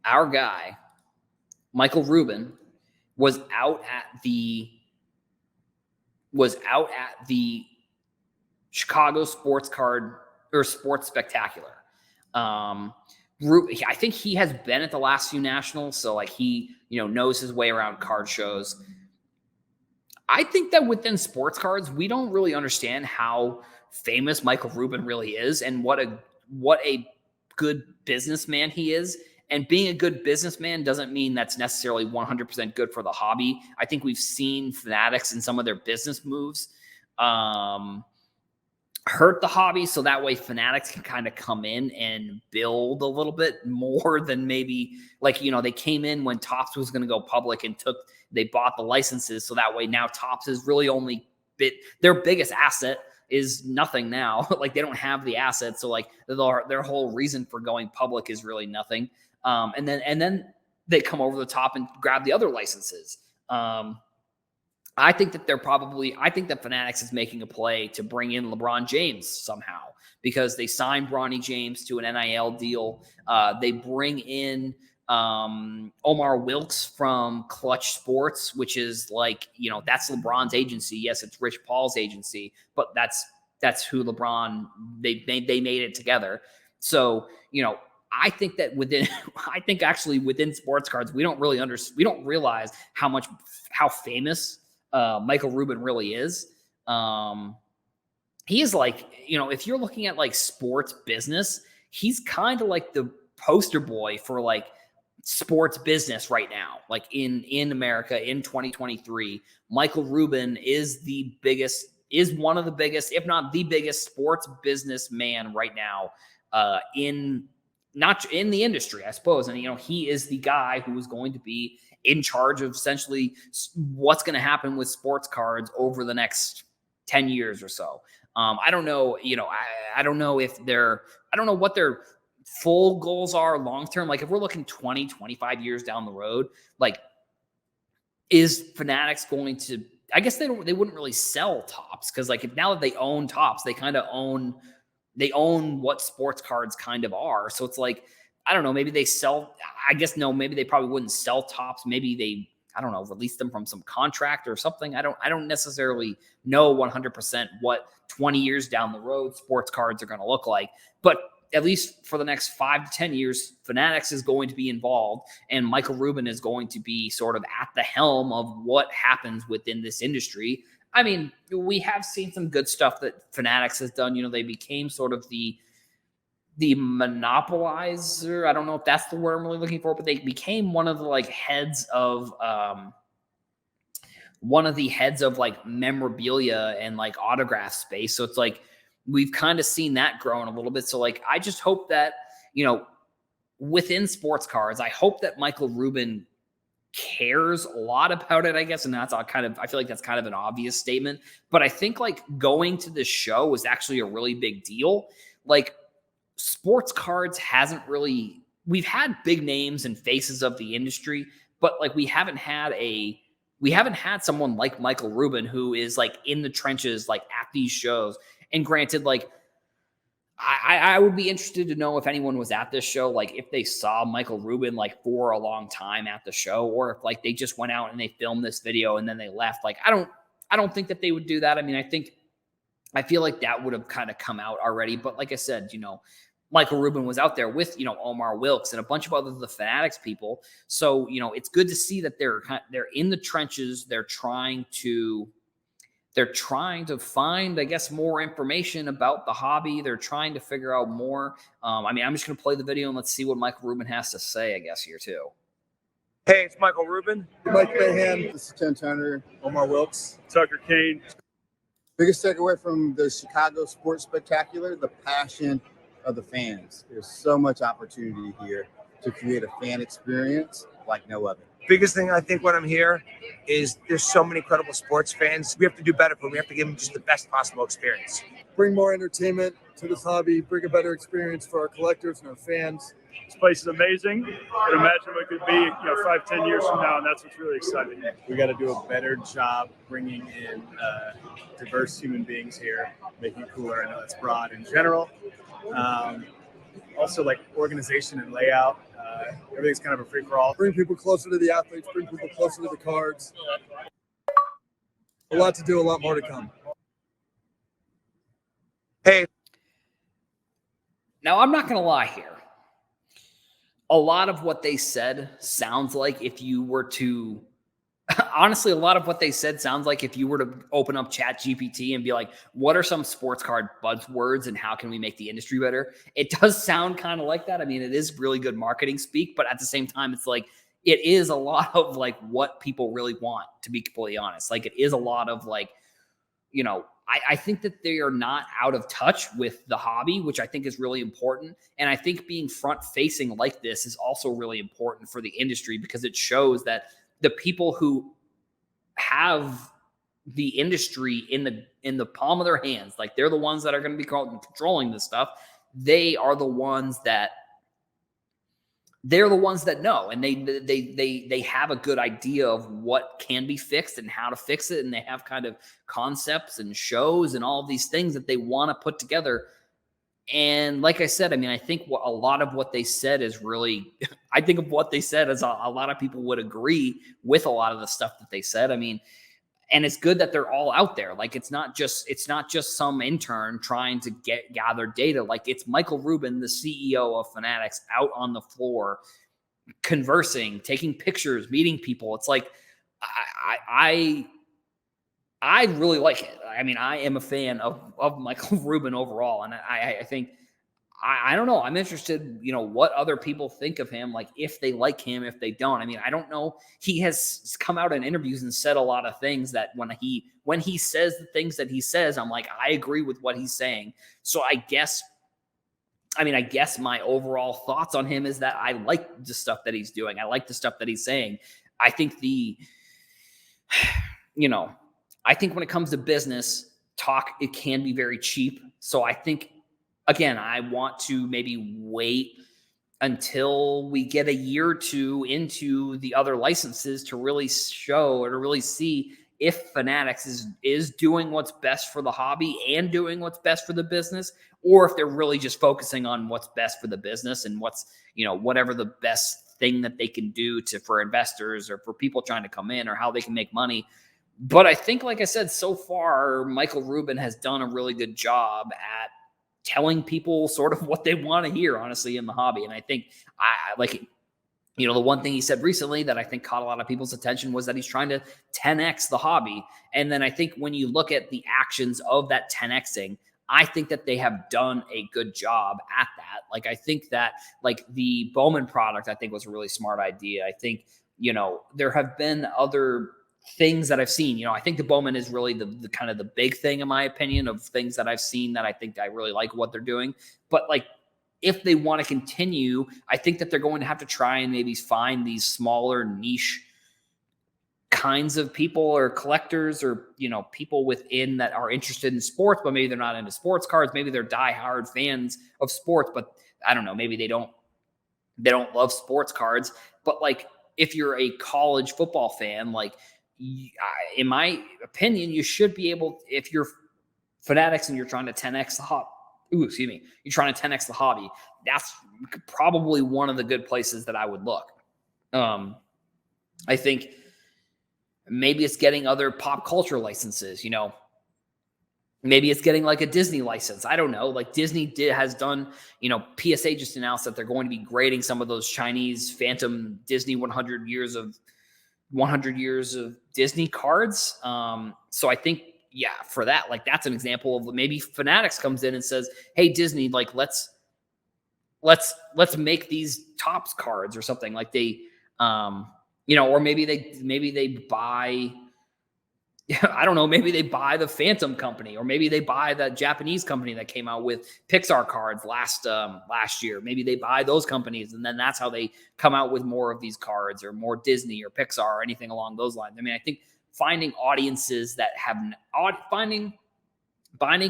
our guy, Michael Rubin, was out at the Chicago Sports Spectacular. I think he has been at the last few nationals, so like he, knows his way around card shows. I think that within sports cards, we don't really understand how famous Michael Rubin really is and what a good businessman he is. And being a good businessman doesn't mean that's necessarily 100% good for the hobby. I think we've seen Fanatics in some of their business moves hurt the hobby, so that way Fanatics can kind of come in and build a little bit more than maybe like, they came in when Topps was going to go public and they bought the licenses, so that way now Topps is really only their biggest asset is nothing now. Like they don't have the assets, so like their whole reason for going public is really nothing. And then they come over the top and grab the other licenses. I think that Fanatics is making a play to bring in LeBron James somehow because they signed Bronny James to an NIL deal. They bring in Omar Wilkes from Clutch Sports, which is like, that's LeBron's agency. Yes, it's Rich Paul's agency, but that's who LeBron, they made it together. So, I think that within sports cards, we don't realize how famous Michael Rubin really is. He is like, if you're looking at like sports business, he's kind of like the poster boy for like sports business right now. Like in America in 2023, Michael Rubin is one of the biggest, if not the biggest sports businessman right now not in the industry, I suppose. And, he is the guy who is going to be in charge of essentially what's going to happen with sports cards over the next 10 years or so. I don't know, I don't know I don't know what their full goals are long-term. Like if we're looking 20, 25 years down the road, like is Fanatics going to, I guess they wouldn't really sell Topps. Cause like if now that they own Topps, they kind of own what sports cards kind of are. So it's like, I don't know, maybe they sell, I guess, no, maybe they probably wouldn't sell Topps. Maybe they, I don't know, release them from some contract or something. I don't necessarily know 100% what 20 years down the road sports cards are going to look like. But at least for the next 5 to 10 years, Fanatics is going to be involved and Michael Rubin is going to be sort of at the helm of what happens within this industry. I mean, we have seen some good stuff that Fanatics has done. They became sort of the monopolizer. I don't know if that's the word I'm really looking for, but they became one of the like heads of like memorabilia and like autograph space. So it's like we've kind of seen that growing a little bit. So like I just hope that, within sports cards, I hope that Michael Rubin cares a lot about it, I guess. And I feel like that's kind of an obvious statement, but I think like going to this show was actually a really big deal. Like sports cards we've had big names and faces of the industry, but like we haven't had someone like Michael Rubin who is like in the trenches, like at these shows. And granted, like I would be interested to know if anyone was at this show, like if they saw Michael Rubin like for a long time at the show, or if like they just went out and they filmed this video and then they left. Like I don't think that they would do that. I mean, I feel like that would have kind of come out already. But like I said, Michael Rubin was out there with, Omar Wilkes and a bunch of the Fanatics people. So, it's good to see that they're in the trenches. They're trying to find, I guess, more information about the hobby. They're trying to figure out more. I'm just going to play the video and let's see what Michael Rubin has to say, I guess, here too. Hey, it's Michael Rubin. Mike Mayhem. This is Ken Turner. Omar Wilkes. Tucker Kane. Biggest takeaway from the Chicago Sports Spectacular, the passion of the fans. There's so much opportunity here to create a fan experience like no other. Biggest thing I think when I'm here is there's so many incredible sports fans. We have to do better for them. We have to give them just the best possible experience. Bring more entertainment to this hobby, bring a better experience for our collectors and our fans. This place is amazing. But imagine what it could be, 5, 10 years from now, and that's what's really exciting. We got to do a better job bringing in diverse human beings here, making it cooler. I know that's broad in general. Also, like organization and layout. everything's kind of a free for all. Bring people closer to the athletes, bring people closer to the cards. A lot to do, a lot more to come. Hey, Now, I'm not going to lie here. A lot of what they said sounds like if you were to, honestly, a lot of what they said sounds like if you were to open up Chat GPT and be like, what are some sports card buzzwords and how can we make the industry better? It does sound kind of like that. I mean, it is really good marketing speak, but at the same time, it's like, it is a lot of like what people really want, to be completely honest. Like, it is a lot of like, you know, I think that they are not out of touch with the hobby, which I think is really important. And I think being front facing like this is also really important for the industry because it shows that the people who have the industry in the palm of their hands, like they're the ones that are going to be controlling this stuff. They're the ones that know, and they have a good idea of what can be fixed and how to fix it, and they have kind of concepts and shows and all of these things that they want to put together. And like I said, I mean, I think a lot of what they said is really, I think of what they said as a lot of people would agree with a lot of the stuff that they said. I mean, and it's good that they're all out there. Like, it's not just some intern trying to gather data. Like, it's Michael Rubin, the CEO of Fanatics, out on the floor, conversing, taking pictures, meeting people. It's like, I really like it. I mean, I am a fan of Michael Rubin overall. And I think, I don't know. I'm interested, you know, what other people think of him, like if they like him, if they don't. I mean, I don't know. He has come out in interviews and said a lot of things that when he says the things that he says, I'm like, I agree with what he's saying. So I guess my overall thoughts on him is that I like the stuff that he's doing. I like the stuff that he's saying. I think I think when it comes to business talk, it can be very cheap. So I think, again, I want to maybe wait until we get a year or two into the other licenses to really show or to really see if Fanatics is doing what's best for the hobby and doing what's best for the business, or if they're really just focusing on what's best for the business and what's, you know, whatever the best thing that they can do for investors or for people trying to come in or how they can make money. But I think, like I said, so far, Michael Rubin has done a really good job at telling people sort of what they want to hear, honestly, in the hobby. And I think I like, you know, the one thing he said recently that I think caught a lot of people's attention was that he's trying to 10x the hobby. And then I think when you look at the actions of that 10xing, I think that they have done a good job at that. Like, I think that like the Bowman product, I think was a really smart idea. I think, you know, there have been other things that I've seen. You know, I think the Bowman is really the kind of the big thing, in my opinion, of things that I've seen that I think I really like what they're doing. But like, if they want to continue, I think that they're going to have to try and maybe find these smaller niche kinds of people or collectors or, you know, people within that are interested in sports, but maybe they're not into sports cards. Maybe they're diehard fans of sports, but I don't know, maybe they don't love sports cards. But like, if you're a college football fan, like, in my opinion, you should be able, if you're Fanatics and you're trying to 10x the hobby, you're trying to 10x the hobby, that's probably one of the good places that I would look. I think maybe it's getting other pop culture licenses, you know, maybe it's getting like a Disney license. I don't know. Like Disney has done, you know, PSA just announced that they're going to be grading some of those Chinese Phantom Disney 100 years of Disney cards. So I think, yeah, for that, like that's an example of maybe Fanatics comes in and says, hey, Disney, like let's make these Topps cards or something. Like they, you know, or maybe they buy, I don't know, maybe they buy the Phantom company, or maybe they buy that Japanese company that came out with Pixar cards last year. Maybe they buy those companies, and then that's how they come out with more of these cards, or more Disney or Pixar or anything along those lines. I mean, I think finding audiences that have finding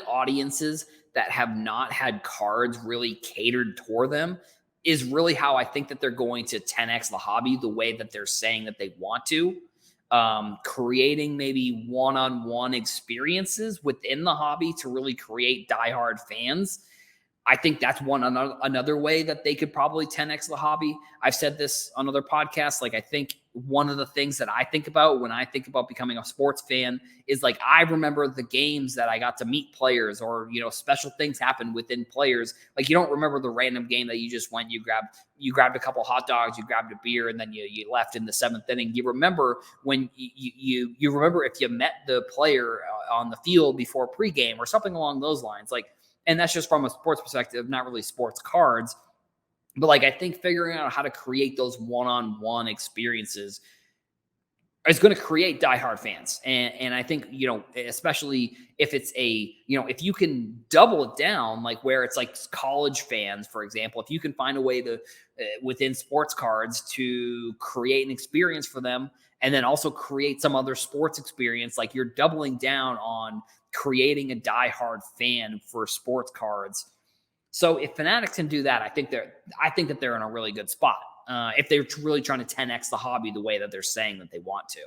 audiences that have not had cards really catered toward them is really how I think that they're going to 10x the hobby the way that they're saying that they want to. Creating maybe one-on-one experiences within the hobby to really create diehard fans. I think that's another way that they could probably 10x the hobby. I've said this on other podcasts. Like, I think one of the things that I think about when I think about becoming a sports fan is like, I remember the games that I got to meet players, or, special things happen within players. Like, you don't remember the random game that you just went, you grabbed a couple hot dogs, you grabbed a beer, and then you left in the 7th inning. You remember when you remember if you met the player on the field before pregame or something along those lines. Like, and that's just from a sports perspective, not really sports cards. But like, I think figuring out how to create those one-on-one experiences is going to create diehard fans. And I think, especially if it's if you can double it down, like where it's like college fans, for example, if you can find a way to, within sports cards, to create an experience for them, and then also create some other sports experience, like you're doubling down on creating a diehard fan for sports cards. So if Fanatics can do that, I think that they're in a really good spot. If they're really trying to 10x the hobby the way that they're saying that they want to.